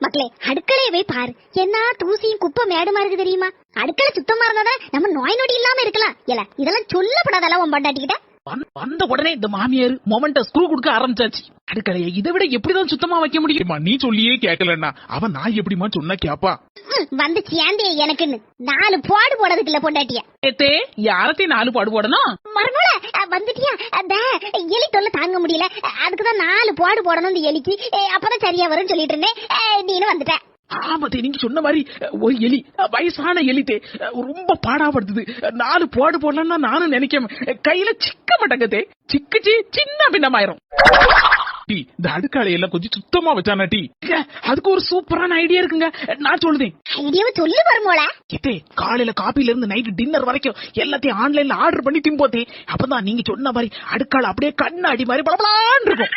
மக்களே அடுக்கலையை போய் பாரு, என்ன தூசியும் குப்பை மேடுமா இருக்கு தெரியுமா? அடுக்களை சுத்தமா இருந்தாதான் நம்ம நோய் நொடி இல்லாம இருக்கலாம். இல்ல இதெல்லாம் சொல்லப்படாதல்ல உன் பொண்டாட்டிக்கிட்ட. வந்த உடனே இந்த மாமியார் மொமெண்ட ஸ்க்ரூ கொடுக்க ஆரம்பிச்சாச்சு. அடுக்கலையை இதை விட எப்படிதான் சுத்தமா வைக்க முடியுமா? நீ சொல்லியே கேட்கலன்னா அவன் நான் எப்படிமா சொன்னா கேப்பா? வந்து சேர்ந்தே எனக்குன்னு 4 பாடு போடுறதுக்கு இல்ல பொண்டாட்டிய. ஏத்தே யாரத்தையும் 4 பாடு போடணும்? மறுபோல வந்துட்டியா? அந்த எலி தொல்லை தாங்க முடியல, அதுக்குதான் 4 பாடு போடணும் இந்த எலிக்கு, அப்பதான் சரியா வரும்னு சொல்லிட்டு இருந்தேன். நீனு வந்துட்ட. ஆமாத்தே, நீங்க சொன்ன மாதிரி ஒரு எலி, வயசான எலித்தே, ரொம்ப பாடாப்படுத்துது. 4 பாடு போடலாம்னா நானும் நினைக்க கையில சிக்க மாட்டேங்கத்தே. சிக்குச்சு சின்ன பின்னமாயிரும். இந்த அடுக்காலை எல்லாம் கொஞ்சம் சுத்தமா வச்சானா டீ, அதுக்கு ஒரு சூப்பரான ஐடியா இருக்குங்க. நான் சொல்லுதேன். ஐடியாவை சொல்லு வருமோல. காலையில காபில இருந்து நைட் டின்னர் வரைக்கும் எல்லாத்தையும் ஆன்லைன்ல ஆர்டர் பண்ணி திம்போத்தே. அப்பதான் நீங்க சொன்ன மாதிரி அடுக்கால அப்படியே கண்ணாடி மாதிரி பளபளன்னு இருக்கும்.